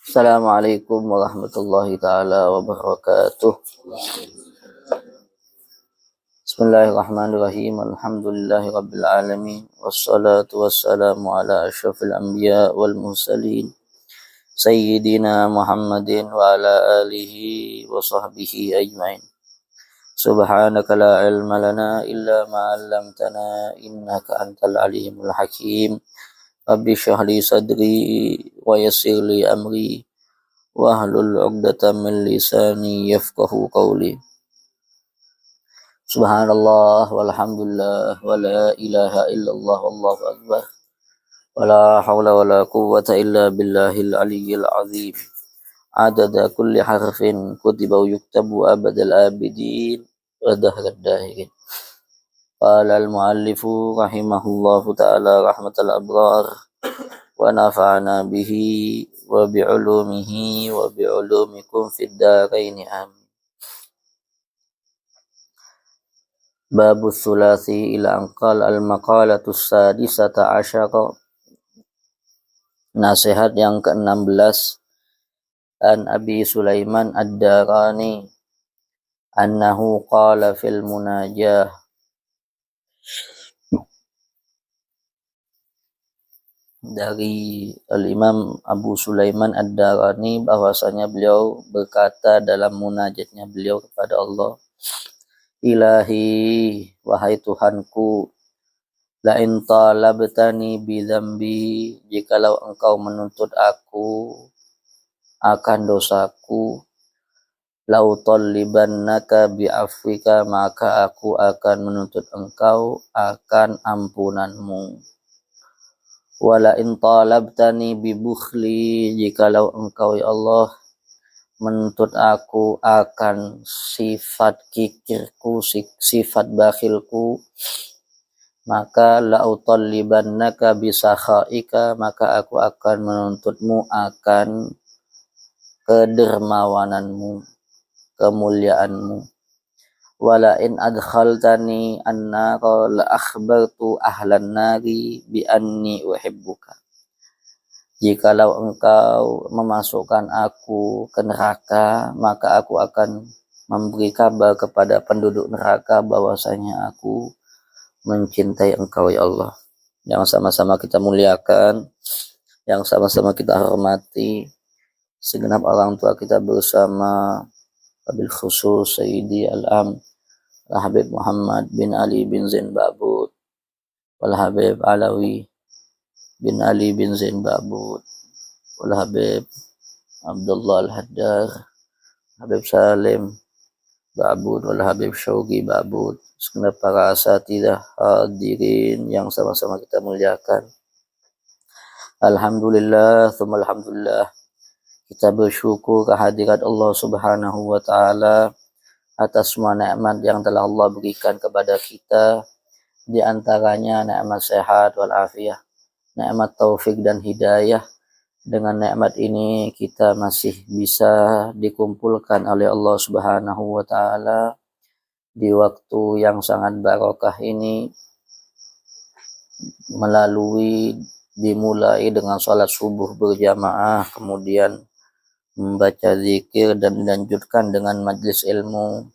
Assalamualaikum warahmatullahi taala wabarakatuh. Bismillahirrahmanirrahim. Alhamdulillahirabbil alamin. Wassalatu wassalamu ala asyrafil anbiya wal mursalin. Sayyidina Muhammadin wa ala alihi wa sahbihi ajmain. Subhanaka la ilma lana illa ma 'allamtana innaka antal alimul hakim. Rabbi shrah li sadri wa yassir li amri wahlul 'uqdatam min lisani yafqahu qawli. Subhanallah walhamdulillah wa la ilaha illallah wallahu akbar. Wa la hawla wa la quwwata illa billahil aliyyil azim. Adada kulli harfin kutiba wa yuktabu abadal abidin wa dahrad dahirin. Qala al-muallifu rahimahullahu ta'ala rahmatal abrar wa nafa'ana bihi wa bi'ulumihi wa bi'ulumikum fid daraini amin. Babu sulasi ila angkal al-maqalatus sadisata asyara. Nasihat yang ke-16. An Abi Sulaiman Ad-Darani annahu qala fil munajah. Dari Al-Imam Abu Sulaiman Ad-Darani bahwasanya beliau berkata dalam munajatnya beliau kepada Allah, Ilahi, wahai Tuhanku, la in talabtani bi dzambi, jikalau engkau menuntut aku akan dosaku, lau tallibannaka bi afwika, maka aku akan menuntut engkau akan ampunanmu. Wala in talabtani bi bukhli, jikalau engkau ya Allah menuntut aku akan sifat kikirku, sifat bakhilku, maka la'utallibannaka bisakhaika, maka aku akan menuntutmu akan kedermawananmu, kemuliaanmu. Wala in adkhaltani annara la akhbartu ahlan nari bi anni uhibbuka, jikalau engkau memasukkan aku ke neraka, maka aku akan memberi kabar kepada penduduk neraka bahwasanya aku mencintai engkau ya Allah. Yang sama-sama kita muliakan, yang sama-sama kita hormati segenap orang tua kita bersama, wabil khusus Sayyidi Al-Am Habib Muhammad bin Ali bin Zain Babud, wal Habib Alawi bin Ali bin Zain Babud, wal Habib Abdullah Al-Haddar, Habib Salim Babud, wal Habib Syauqi Babud, segenap para asatidzah hadirin yang sama-sama kita muliakan. Alhamdulillah, tsumma alhamdulillah, kita bersyukur kehadirat Allah Subhanahu wa taala atas semua nikmat yang telah Allah berikan kepada kita, di antaranya nikmat sehat wal afiyah, nikmat taufik dan hidayah. Dengan nikmat ini kita masih bisa dikumpulkan oleh Allah Subhanahu wa taala di waktu yang sangat barokah ini, melalui dimulai dengan salat subuh berjamaah, kemudian membaca zikir dan dilanjutkan dengan majlis ilmu,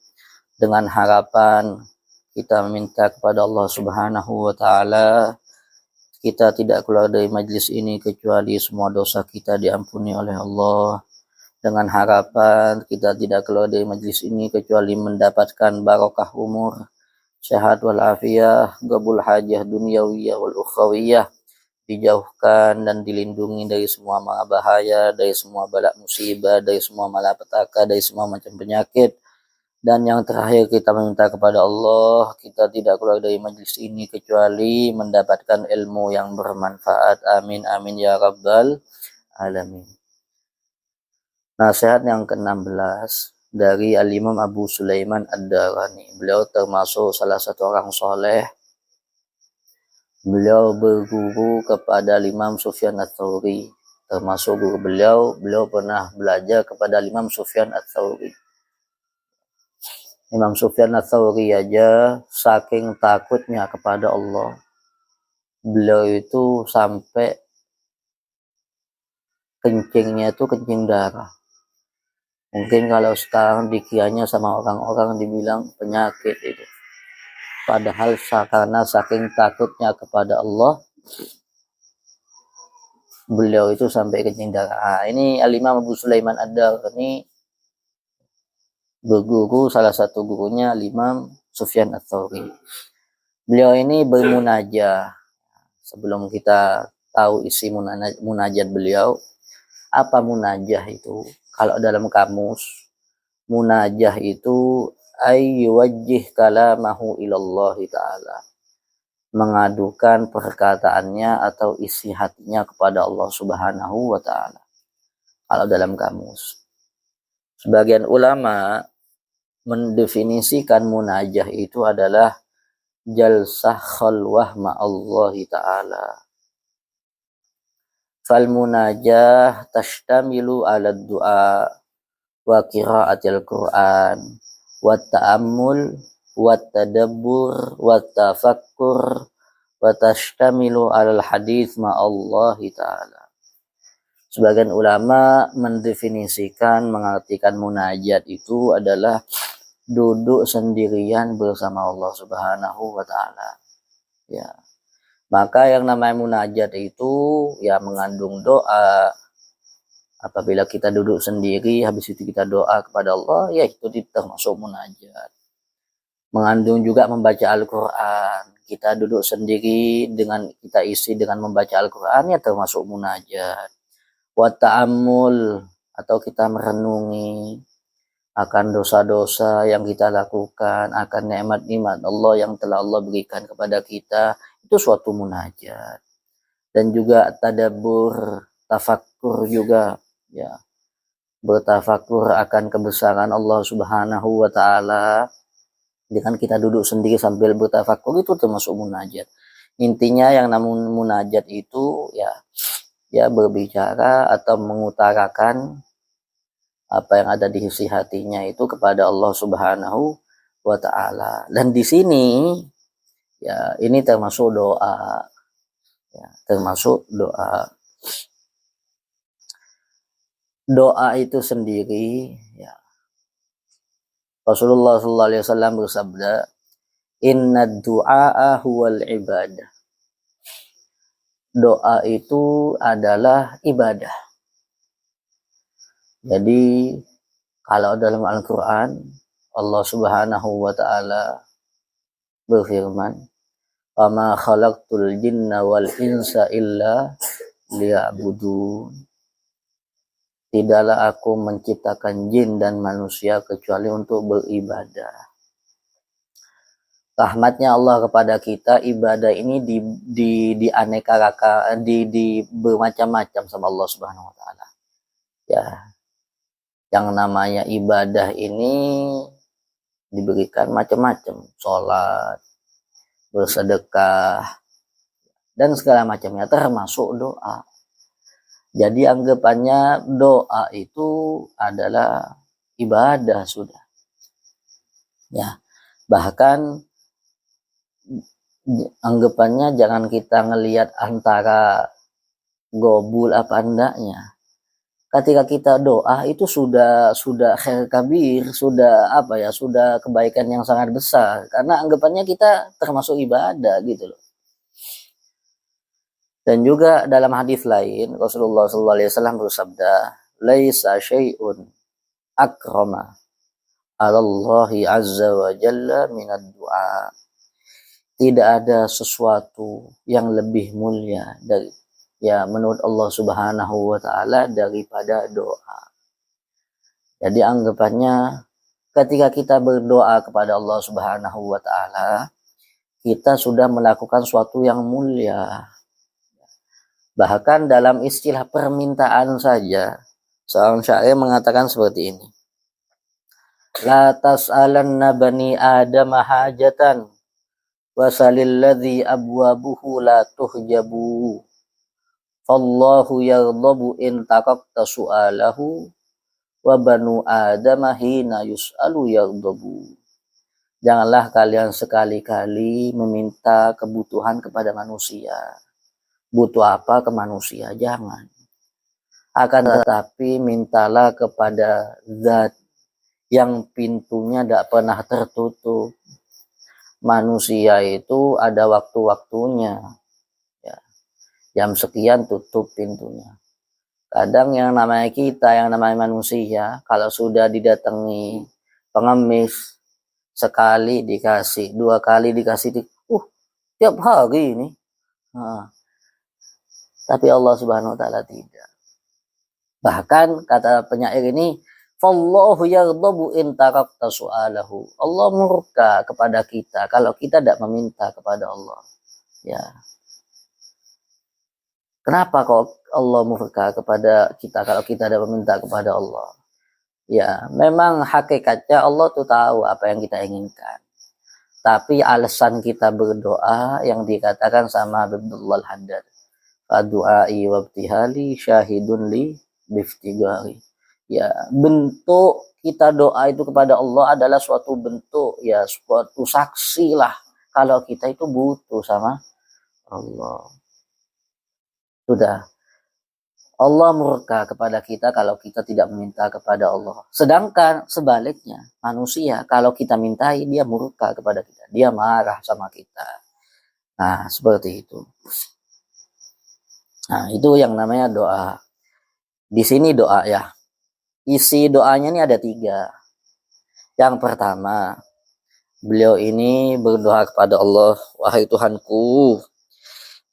dengan harapan kita meminta kepada Allah Subhanahu wa taala kita tidak keluar dari majlis ini kecuali semua dosa kita diampuni oleh Allah, dengan harapan kita tidak keluar dari majlis ini kecuali mendapatkan barokah umur, sehat wal afiyah, qabul hajah dunyawiyah wal ukhrawiyah, dijauhkan dan dilindungi dari semua bahaya, dari semua bala musibah, dari semua malapetaka, dari semua macam penyakit. Dan yang terakhir kita meminta kepada Allah, kita tidak keluar dari majlis ini kecuali mendapatkan ilmu yang bermanfaat. Amin amin ya rabbal alamin. Nasihat yang ke-16 dari Al-Imam Abu Sulaiman Ad-Darani. Beliau termasuk salah satu orang soleh. Beliau berguru kepada Imam Sufyan Ats-Tsauri. Termasuk guru beliau pernah belajar kepada Imam Sufyan Ats-Tsauri. Imam Sufyan Ats-Tsauri aja saking takutnya kepada Allah, beliau itu sampai kencingnya itu kencing darah. Mungkin kalau sekarang dikiranya sama orang-orang dibilang penyakit itu. Padahal karena saking takutnya kepada Allah, beliau itu sampai kencing darah. Ini Al-Imam Abu Sulaiman Ad-Darani berguru, salah satu gurunya Imam Sufyan Ats-Tsauri. Beliau ini bermunajah. Sebelum kita tahu isi munajat beliau, apa munajah itu? Kalau dalam kamus, munajah itu ayyuwajjih kalamahu ilallahi ta'ala, mengadukan perkataannya atau isi hatinya kepada Allah Subhanahu wa ta'ala. Kalau dalam kamus, sebagian ulama mendefinisikan munajah itu adalah jalsah khalwah ma'allahi ta'ala. Fal munajah tashtamilu ala du'a wa qiraatil Qur'an wa ta'ammul wa tadabbur wa tafakkur wa tashtamilu ala hadits ma'allahi ta'ala. Sebagian ulama mendefinisikan, mengartikan munajat itu adalah duduk sendirian bersama Allah Subhanahu wa ta'ala. Ya. Maka yang namanya munajat itu ya mengandung doa. Apabila kita duduk sendiri, habis itu kita doa kepada Allah, ya itu termasuk munajat. Mengandung juga membaca Al-Quran. Kita duduk sendiri dengan kita isi dengan membaca Al-Quran, ya termasuk munajat. Wa ta'ammul, atau kita merenungi akan dosa-dosa yang kita lakukan, akan nikmat-nikmat Allah yang telah Allah berikan kepada kita, itu suatu munajat. Dan juga tadabbur, tafakkur juga, ya, bertafakur akan kebesaran Allah Subhanahu wa ta'ala dengan kita duduk sendiri sambil bertafakur, itu termasuk munajat. Intinya yang namun munajat itu ya berbicara atau mengutarakan apa yang ada di isi hatinya itu kepada Allah Subhanahu wa ta'ala. Dan di sini ya ini termasuk doa, ya, termasuk doa. Doa itu sendiri, ya, Rasulullah SAW bersabda, inna du'a huwal ibadah. Doa itu adalah ibadah. Jadi kalau dalam Al-Quran Allah Subhanahu wa ta'ala berfirman, wa ma khalaqtul jinna wal insa illa liya'budun. Tidaklah aku menciptakan jin dan manusia kecuali untuk beribadah. Rahmatnya Allah kepada kita, ibadah ini di aneka raka, di bermacam-macam sama Allah Subhanahu wa ta'ala. Ya, yang namanya ibadah ini diberikan macam-macam, sholat, bersedekah, dan segala macamnya, termasuk doa. Jadi anggapannya doa itu adalah ibadah sudah. Ya, bahkan anggapannya jangan kita ngelihat antara gobul apa endaknya. Ketika kita doa itu sudah khair kabir, sudah sudah kebaikan yang sangat besar, karena anggapannya kita termasuk ibadah gitu loh. Dan juga dalam hadis lain Rasulullah SAW bersabda, laisa syai'un akrama 'ala Allahi 'azza wa jalla minad du'a. Tidak ada sesuatu yang lebih mulia dari menurut Allah Subhanahu wa ta'ala daripada doa. Jadi anggapannya ketika kita berdoa kepada Allah Subhanahu wa ta'ala, kita sudah melakukan suatu yang mulia. Bahkan dalam istilah permintaan saja, seorang syair mengatakan seperti ini, la tas'alanna bani adam hajatan wasalil ladzi abwabuhu la tuhjabu. Allahu yaghdabu in taqaqta su'alahu wa banu adama hina yus'alu yaghdabu. Janganlah kalian sekali-kali meminta kebutuhan kepada manusia. Butuh apa ke manusia? Jangan. Akan tetapi mintalah kepada zat yang pintunya tidak pernah tertutup. Manusia itu ada waktu-waktunya. Ya, jam sekian tutup pintunya. Kadang yang namanya kita, yang namanya manusia, kalau sudah didatangi pengemis, sekali dikasih, 2 kali dikasih, tiap hari ini. Nah, tapi Allah Subhanahu wa taala tidak. Bahkan kata penyair ini, "Fallahu yaghdabu in tarakta su'alahu." Allah murka kepada kita kalau kita tidak meminta kepada Allah. Ya. Kenapa kok Allah murka kepada kita kalau kita tidak meminta kepada Allah? Ya, memang hakikatnya Allah tuh tahu apa yang kita inginkan. Tapi alasan kita berdoa yang dikatakan sama Abdullah Al-Haddad, "Du'ai wa ibtihali syahidun li biftigari." Ya, bentuk kita doa itu kepada Allah adalah suatu bentuk, ya suatu saksi lah kalau kita itu butuh sama Allah. Sudah, Allah murka kepada kita kalau kita tidak meminta kepada Allah. Sedangkan sebaliknya, manusia kalau kita mintai, dia murka kepada kita. Dia marah sama kita. Nah, seperti itu. Nah, itu yang namanya doa. Di sini doa ya. Isi doanya ini ada 3. Yang pertama, beliau ini berdoa kepada Allah, "Wahai Tuhanku,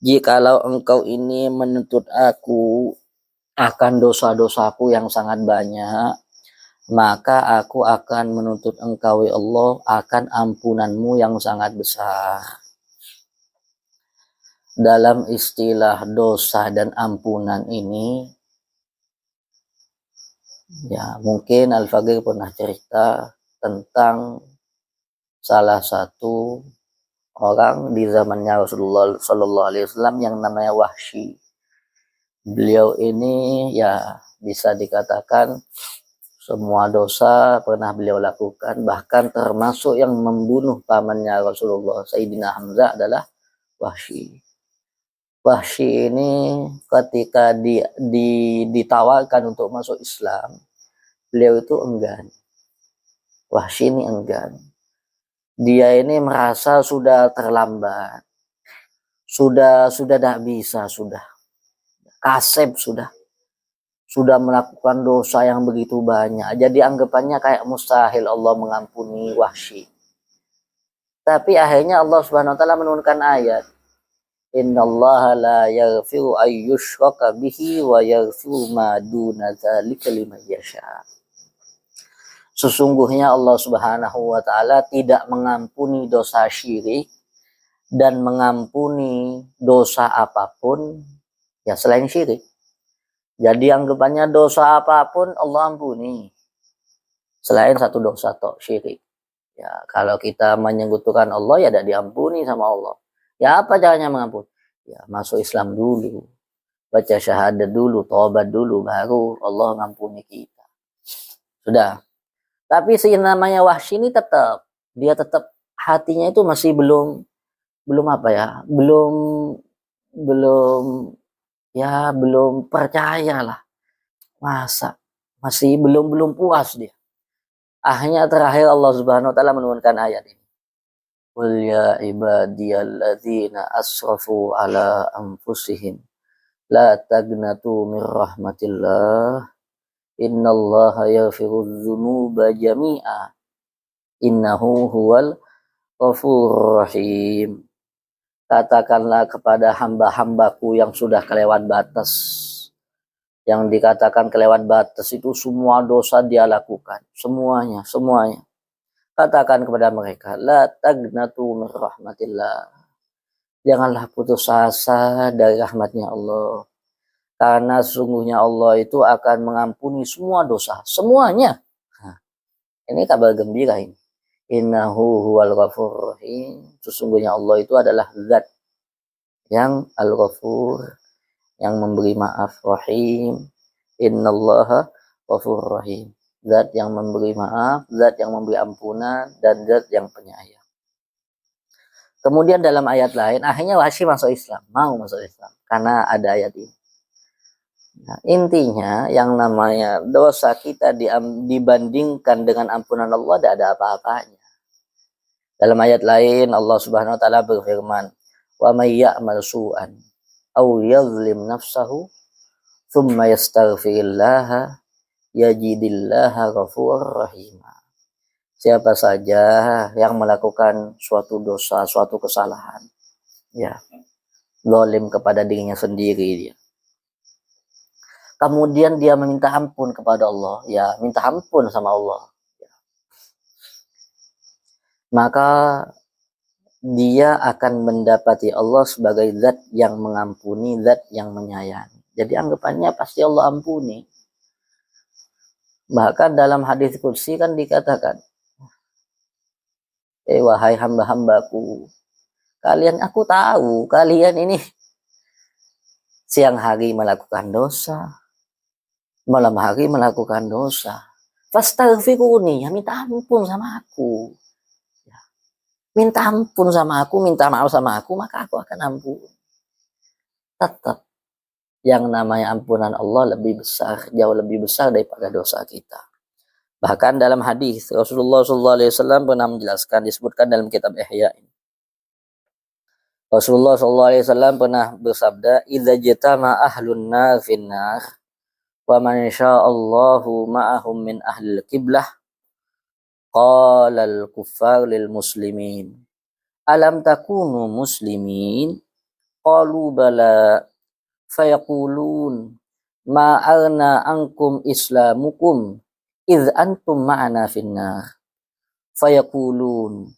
jikalau Engkau ini menuntut aku akan dosa-dosaku yang sangat banyak, maka aku akan menuntut Engkau ya Allah akan ampunanmu yang sangat besar." Dalam istilah dosa dan ampunan ini, ya mungkin Al-Faqih pernah cerita tentang salah satu orang di zamannya Rasulullah Sallallahu Alaihi Wasallam yang namanya Wahsy. Beliau ini ya bisa dikatakan semua dosa pernah beliau lakukan, bahkan termasuk yang membunuh pamannya Rasulullah Sayyidina Hamzah adalah Wahsy. Wahsy ini ketika ditawarkan untuk masuk Islam, beliau itu enggan. Wahsy ini enggan. Dia ini merasa sudah terlambat. Sudah tidak bisa, sudah. Kasep sudah melakukan dosa yang begitu banyak. Jadi anggapannya kayak mustahil Allah mengampuni Wahsy. Tapi akhirnya Allah Subhanahu wa taala menurunkan ayat, "Innallaha la yaghfiru ayyushraka bihi wa yaghfiru ma duna dzalika liman yasha." Sesungguhnya Allah Subhanahu wa taala tidak mengampuni dosa syirik dan mengampuni dosa apapun ya selain syirik. Jadi anggapannya dosa apapun Allah ampuni selain satu dosa tok, syirik. Ya, kalau kita menyekutukan Allah ya tidak diampuni sama Allah. Ya apa caranya mengampuni? Ya masuk Islam dulu, baca syahadat dulu, taubat dulu, baru Allah mengampuni kita. Sudah. Tapi si namanya Wahsy ini dia tetap hatinya itu masih belum apa ya, belum percaya lah. Masa masih belum puas dia. Akhirnya terakhir Allah Subhanahu wa taala menurunkan ayat ini. "Qul ya ibadiyalladzina asrafu ala anfusihim la taqnatu mir rahmatillah. Innallaha yaghfirudz dzunuba jami'a. Innahu huwal ghafurur rahim." Katakanlah kepada hamba-hambaku yang sudah kelewat batas. Yang dikatakan kelewat batas itu semua dosa dia lakukan. Semuanya. Katakan kepada mereka, la taqnatu mir rahmatillah. Janganlah putus asa dari rahmatnya Allah. Karena sesungguhnya Allah itu akan mengampuni semua dosa. Semuanya. Nah, ini kabar gembira ini. Innahu huwal ghafurur rahim. Sesungguhnya Allah itu adalah zat yang al-ghafur, yang memberi maaf, rahim. Innallaha ghafurur rahim. Zat yang memberi maaf, zat yang memberi ampunan, dan zat yang penyayang. Kemudian dalam ayat lain, akhirnya Wahsy masuk Islam. Mau masuk Islam. Karena ada ayat ini. Nah, intinya yang namanya dosa kita dibandingkan dengan ampunan Allah tidak ada apa-apanya. Dalam ayat lain Allah Subhanahu wa taala berfirman, "Wa may ya'mal su'an aw yadhlim nafsahu tsumma yastaghfirillaha yajidillaha ghafurur rahim." Siapa saja yang melakukan suatu dosa, suatu kesalahan, ya, zalim kepada dirinya sendiri dia. Kemudian dia meminta ampun kepada Allah, ya, minta ampun sama Allah. Maka dia akan mendapati Allah sebagai zat yang mengampuni, zat yang menyayangi. Jadi anggapannya pasti Allah ampuni. Bahkan dalam hadis qudsi kan dikatakan, wahai hamba-hambaku, aku tahu kalian ini siang hari melakukan dosa, malam hari melakukan dosa. Fastaghfiruni, ya minta ampun sama aku. Ya. Minta ampun sama aku, minta maaf sama aku, maka aku akan ampun. Tetap yang namanya ampunan Allah lebih besar, jauh lebih besar daripada dosa kita. Bahkan dalam hadis Rasulullah SAW pernah menjelaskan, disebutkan dalam kitab Ihya ini. Rasulullah SAW pernah bersabda, "Idza jatama ahlun nar finnar, wa man sya'allahu ma'ahum min ahlil qiblah, qala al-kuffar lil muslimin, alam takunu muslimin? Qalu bala, fayaqulun, ma arna ankum islamukum, idh antum ma'ana finnar. Fayaqulun,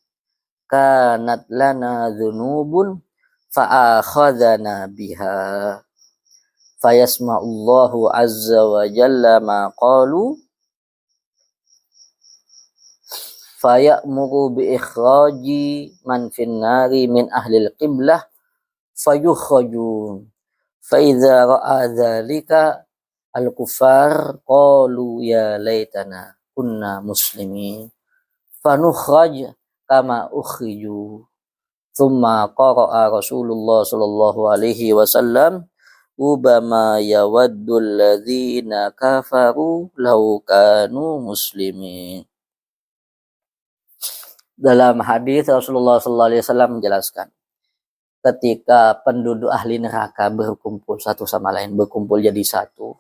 kanat lana dhunubun, fa'akhadhana biha. Fayasma'ullahu azza wa jalla ma qalu, fayamuru bi ikhraji man finnari min ahlil qiblah, fayukhrajun. Faidza ra'a dzalika al-kuffar qalu ya laitana kunna muslimin fanukhraj kama ukhriju." Tsumma qara'a Rasulullah sallallahu alaihi wasallam, "Rubama yawaddu alladhina kafaru law kanu muslimin." Dalam hadis Rasulullah sallallahu alaihi wasallam menjelaskan, ketika penduduk ahli neraka berkumpul satu sama lain, berkumpul jadi satu,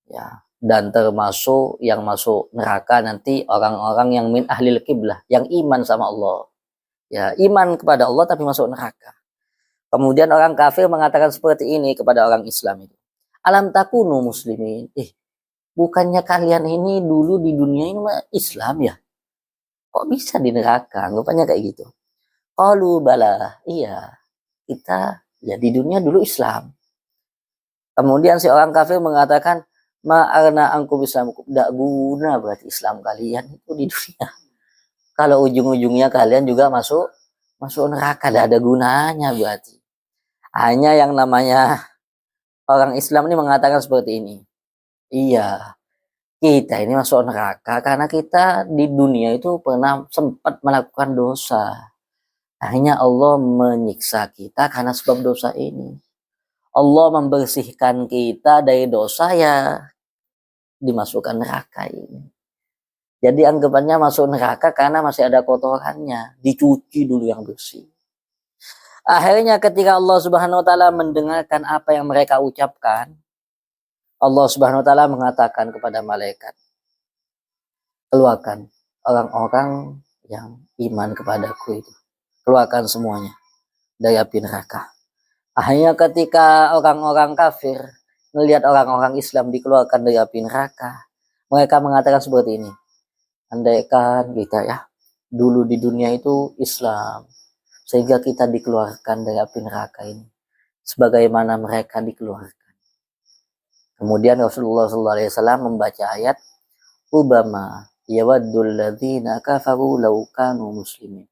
ya, dan termasuk yang masuk neraka nanti orang-orang yang min ahlil qiblah, yang iman sama Allah, ya, iman kepada Allah tapi masuk neraka. Kemudian orang kafir mengatakan seperti ini kepada orang Islam itu, alam takunu muslimin, bukannya kalian ini dulu di dunia ini Islam ya, kok bisa di neraka? Anggapannya kayak gitu. Qalu bala, iya, kita ya di dunia dulu Islam. Kemudian si orang kafir mengatakan, ma'arna angkum islamukum, tidak guna berarti Islam kalian itu di dunia. Kalau ujung-ujungnya kalian juga masuk neraka, tidak ada gunanya berarti. Hanya yang namanya orang Islam ini mengatakan seperti ini. Iya, kita ini masuk neraka karena kita di dunia itu pernah sempat melakukan dosa. Akhirnya Allah menyiksa kita karena sebab dosa ini. Allah membersihkan kita dari dosa, ya dimasukkan neraka ini. Jadi anggapannya masuk neraka karena masih ada kotorannya, dicuci dulu yang bersih. Akhirnya ketika Allah Subhanahu wa taala mendengarkan apa yang mereka ucapkan, Allah Subhanahu wa taala mengatakan kepada malaikat, keluarkan orang-orang yang iman kepadaku itu. Keluarkan semuanya dari api neraka. Akhirnya ketika orang-orang kafir melihat orang-orang Islam dikeluarkan dari api neraka, mereka mengatakan seperti ini, andaikan kita ya dulu di dunia itu Islam, sehingga kita dikeluarkan dari api neraka ini, sebagaimana mereka dikeluarkan. Kemudian Rasulullah SAW membaca ayat, "Rubama yawaddul ladzina kafaru law kanu muslimin."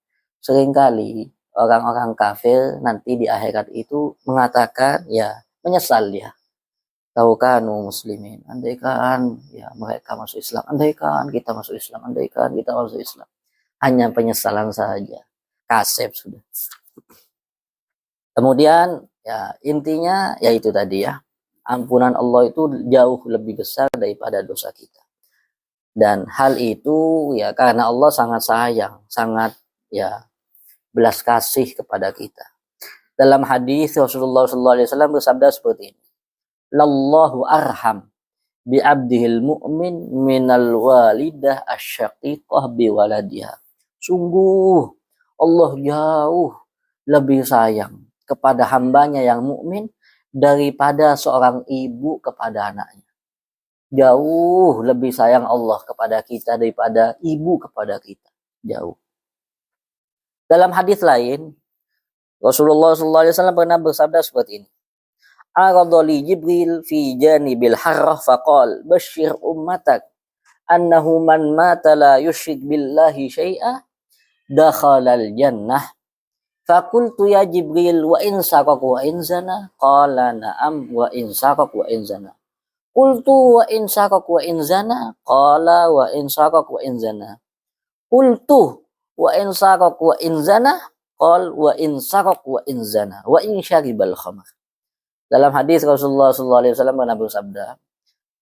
Seringkali orang-orang kafir nanti di akhirat itu mengatakan, ya menyesal dia, law kanu muslimin, andaikan ya mereka masuk Islam, andaikan kita masuk Islam, andaikan kita masuk Islam. Hanya penyesalan saja, kasep sudah. Kemudian ya intinya ya itu tadi ya, Ampunan Allah itu jauh lebih besar daripada dosa kita. Dan hal itu ya karena Allah sangat sayang, sangat ya belas kasih kepada kita. Dalam hadis Rasulullah SAW bersabda seperti ini. Lallahu arham bi abdihil mu'min minal walidah asyaqiqah bi waladiha. Sungguh Allah jauh lebih sayang kepada hambanya yang mukmin daripada seorang ibu kepada anaknya. Jauh lebih sayang Allah kepada kita daripada ibu kepada kita. Jauh. Dalam hadis lain, Rasulullah SAW pernah bersabda seperti ini. Aradoli Jibril fi janibil harrah faqal bashir ummatak annahu man mata la yushrik billahi syai'a dakhalal jannah. Fakultu ya Jibril wa in saqaq wa in zana qala na'am wa in saqaq wa in zana. Qultu wa in saqaq wa in zana qala wa in saqaq wa in zana. Qultu wa in saqaq wa in zana qal wa in saqaq wa in zana wa in syaribal khamr. Dalam hadis Rasulullah SAW pernah bersabda,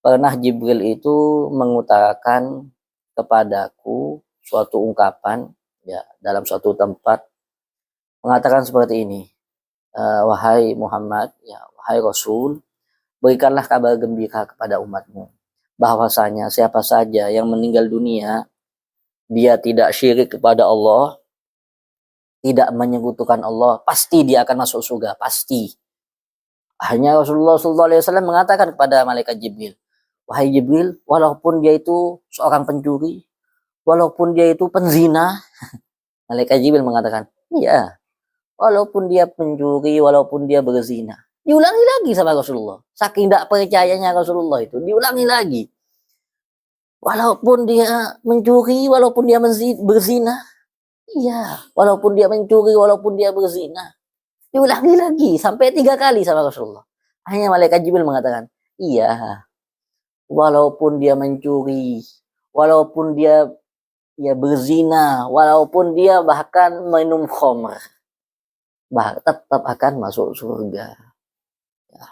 pernah Jibril itu mengutarakan kepadaku suatu ungkapan ya dalam suatu tempat mengatakan seperti ini, wahai Muhammad, ya wahai Rasul, berikanlah kabar gembira kepada umatmu bahwasanya siapa saja yang meninggal dunia dia tidak syirik kepada Allah, tidak menyekutukan Allah, pasti dia akan masuk surga, pasti. Hanya Rasulullah SAW mengatakan kepada malaikat Jibril, wahai Jibril, walaupun dia itu seorang pencuri, walaupun dia itu penzina, malaikat Jibril mengatakan, iya, walaupun dia pencuri, walaupun dia berzina. Diulangi lagi sama Rasulullah. Saking tidak percayanya Rasulullah itu, diulangi lagi. Walaupun dia mencuri, walaupun dia berzina. Iya, walaupun dia mencuri, walaupun dia berzina. Diulangi lagi sampai 3 kali sama Rasulullah. Hanya malaikat Jibril mengatakan, iya, walaupun dia mencuri, walaupun dia berzina, walaupun dia bahkan minum khamr, tetap akan masuk surga. Ya.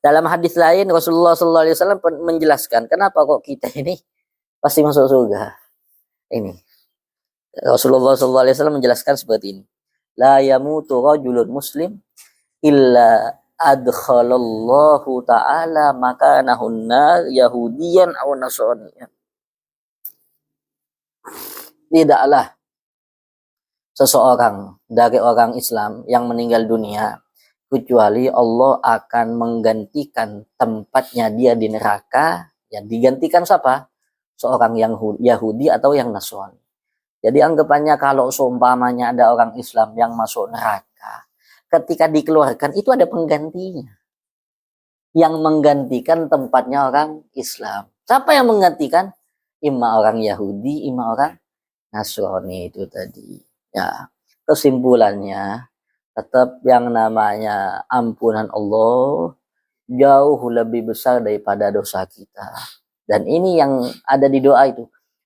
Dalam hadis lain Rasulullah SAW menjelaskan kenapa kok kita ini pasti masuk surga. Ini Rasulullah SAW menjelaskan seperti ini. La yamutu rajulun muslim illa adkhalallahu ta'ala makanahun nar yahudiyan aw nasraniyan. Tidaklah seseorang dari orang Islam yang meninggal dunia kecuali Allah akan menggantikan tempatnya dia di neraka, yang digantikan siapa? Seorang yang Yahudi atau yang Nasrani. Jadi anggapannya kalau seumpamanya ada orang Islam yang masuk neraka, ketika dikeluarkan itu ada penggantinya. Yang menggantikan tempatnya orang Islam. Siapa yang menggantikan? Ima orang Yahudi, ima orang Nasrani itu tadi. Ya, kesimpulannya tetap yang namanya ampunan Allah jauh lebih besar daripada dosa kita. Dan ini yang ada di doa itu.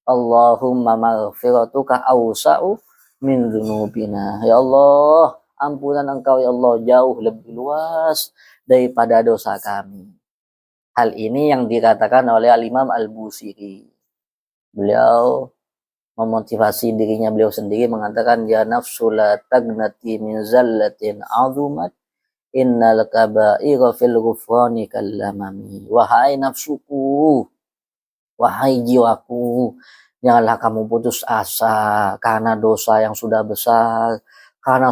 Allahumma maghfiratuka awsa'u min dzunubina. Ya Allah, ampunan Engkau ya Allah jauh lebih luas daripada dosa kami. Hal ini yang dikatakan oleh Al-Imam Al-Busiri. Beliau memotivasi dirinya beliau sendiri mengatakan, ya nafsu la tagnati min zallatin azumat innal kaba'ira fil ghufrani kallamami. Wahai nafsuku, wahai jiwaku, janganlah kamu putus asa karena dosa yang sudah besar, karena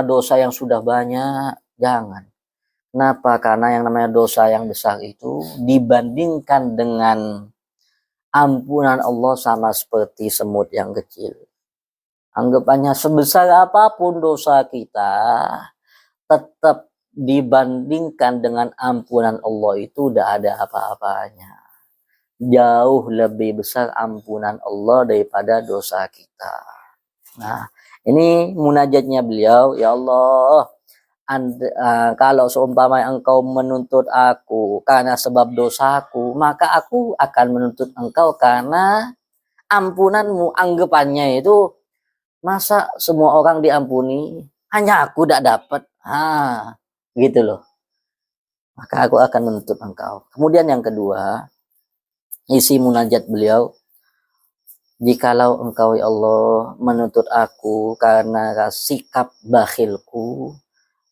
dosa yang sudah banyak. Jangan. Kenapa? Karena yang namanya dosa yang besar itu dibandingkan dengan ampunan Allah sama seperti semut yang kecil. Anggapannya sebesar apapun dosa kita, tetap dibandingkan dengan ampunan Allah itu udah ada apa-apanya. Jauh lebih besar ampunan Allah daripada dosa kita. Nah, ini munajatnya beliau, ya Allah, kalau seumpama Engkau menuntut aku karena sebab dosaku, maka aku akan menuntut Engkau karena ampunanmu. Anggapannya itu, masa semua orang diampuni, hanya aku tidak dapat. Gitu loh. maka aku akan menuntut engkau. Kemudian yang kedua, isi munajat beliau, jikalau engkau ya Allah menuntut aku karena sikap bakhilku,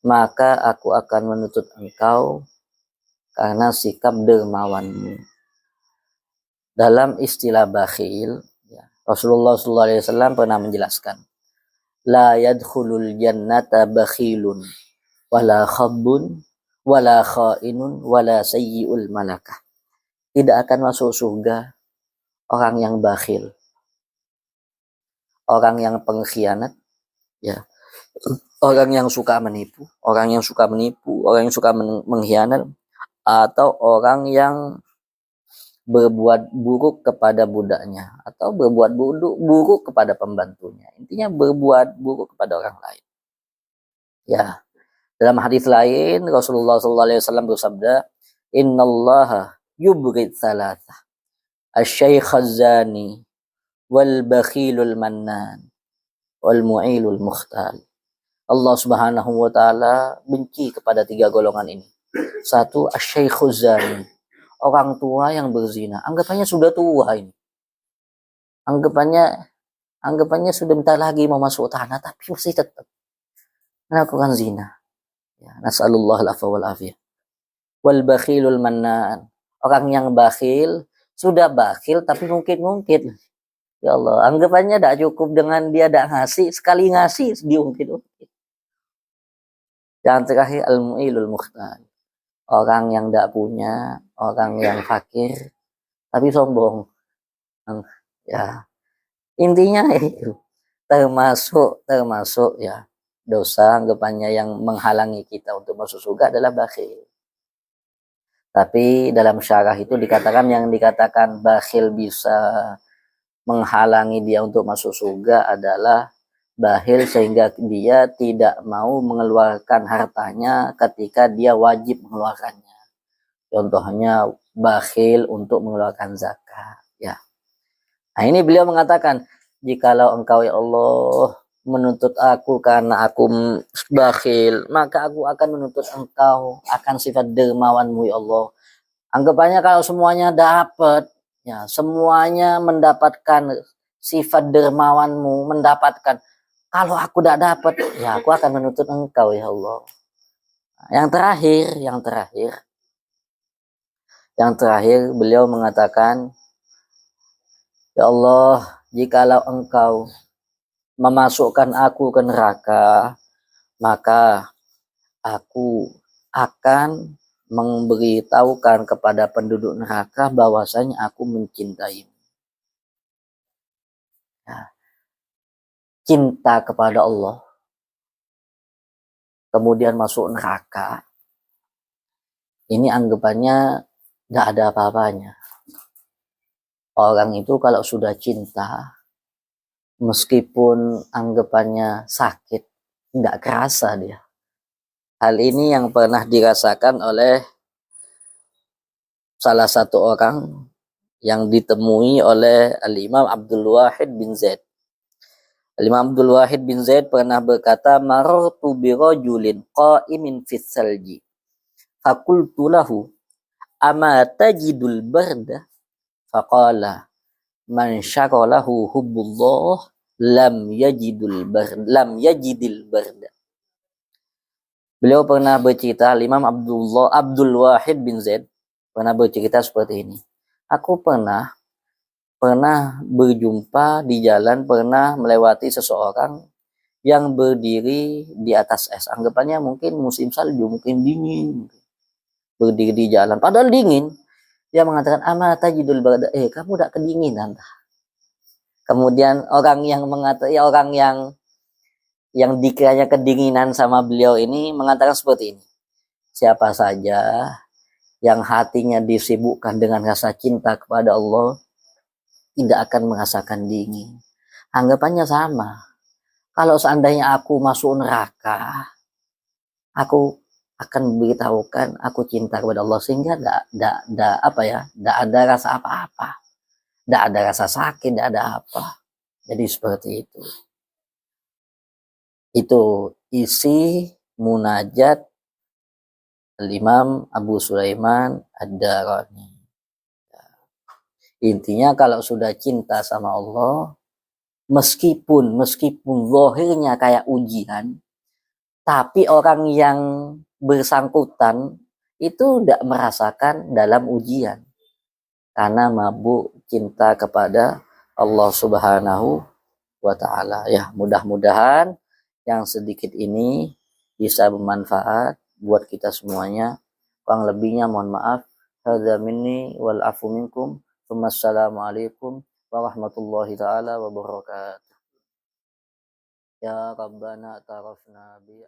maka aku akan menuntut engkau karena sikap dermawanmu. Dalam istilah bakhil, Rasulullah SAW pernah menjelaskan, la yadkhulul jannata bakhilun wala khabbun wala khainun wala sayyi'ul malakah. Tidak akan masuk surga orang yang bakhil, orang yang pengkhianat, ya, orang yang suka menipu, orang yang suka mengkhianat, atau orang yang berbuat buruk kepada budaknya atau berbuat buruk kepada pembantunya. Intinya berbuat buruk kepada orang lain. Ya, dalam hadis lain Rasulullah SAW bersabda, "Innallaha yubghid thalathah, asy-syaikhaz zani wal bakhilul mannan wal mu'ilul mukhtal." Allah Subhanahu wa taala benci kepada 3 golongan ini. 1, asy-syaikhuz zani, orang tua yang berzina. Anggapannya sudah tua ini. Anggapannya sudah bentar lagi mau masuk tanah, tapi masih tetap melakukan zina. Ya, nasallallahu alaihi wal afiyah. Wal bakhilul mannan, orang yang bakhil, sudah bakhil tapi mungkin. Ya Allah, anggapannya tidak cukup dengan dia tidak ngasih, sekali ngasih diungkit-ungkit. Yang terakhir al-mu'ilul mukhtal, orang yang tidak punya, orang yang fakir tapi sombong. Ya, intinya itu termasuk ya dosa anggapannya yang menghalangi kita untuk masuk surga adalah bakhil. Tapi dalam syarah itu dikatakan, yang dikatakan bakhil bisa menghalangi dia untuk masuk surga adalah bakhil sehingga dia tidak mau mengeluarkan hartanya ketika dia wajib mengeluarkannya. Contohnya bakhil untuk mengeluarkan zakat. Ya. Nah, ini beliau mengatakan, jikalau engkau ya Allah menuntut aku karena aku bakhil, maka aku akan menuntut engkau akan sifat dermawanmu ya Allah. Anggapannya kalau semuanya dapat, ya semuanya mendapatkan sifat dermawanmu, mendapatkan. Kalau aku tidak dapat, ya aku akan menuntut engkau ya Allah. Yang terakhir beliau mengatakan, ya Allah, jikalau engkau memasukkan aku ke neraka, maka aku akan memberitahukan kepada penduduk neraka bahwasanya aku mencintaimu. Ya. Cinta kepada Allah, kemudian masuk neraka, ini anggapannya tidak ada apa-apanya. Orang itu kalau sudah cinta, meskipun anggapannya sakit, tidak kerasa dia. Hal ini yang pernah dirasakan oleh salah satu orang yang ditemui oleh Al-Imam Abdul Wahid bin Zaid. Al-Imam Abdul Wahid bin Zaid pernah berkata, marartu bi rajulin qa'imin fis salji faqultu lahu ama tajidul barda, faqala man syaralahu hubbullah lam yajidil barda. Beliau pernah bercerita, Imam Abdul Wahid bin Zaid pernah bercerita seperti ini. Aku pernah berjumpa di jalan, pernah melewati seseorang yang berdiri di atas es. Anggapannya mungkin musim salju, mungkin dingin. Berdiri di jalan, padahal dingin. Dia mengatakan, ama tajidul barda, kamu tidak kedinginan. Kemudian orang yang dikiranya kedinginan sama beliau ini mengatakan seperti ini. Siapa saja yang hatinya disibukkan dengan rasa cinta kepada Allah, tidak akan merasakan dingin. Anggapannya sama. Kalau seandainya aku masuk neraka, aku akan memberitahukan aku cinta kepada Allah, sehingga tidak ada rasa apa-apa, tidak ada rasa sakit, tidak ada apa. Jadi seperti itu. Itu isi munajat Al-Imam Abu Sulaiman Ad-Darani. Intinya kalau sudah cinta sama Allah, meskipun zahirnya kayak ujian, tapi orang yang bersangkutan itu tidak merasakan dalam ujian karena mabuk cinta kepada Allah Subhanahu wa taala. Ya, mudah-mudahan yang sedikit ini bisa bermanfaat buat kita semuanya. Kurang lebihnya mohon maaf. Hadza minni wal afu minkum. Wassalamualaikum warahmatullahi taala wabarakatuh. Ya Rabbana tarafna bi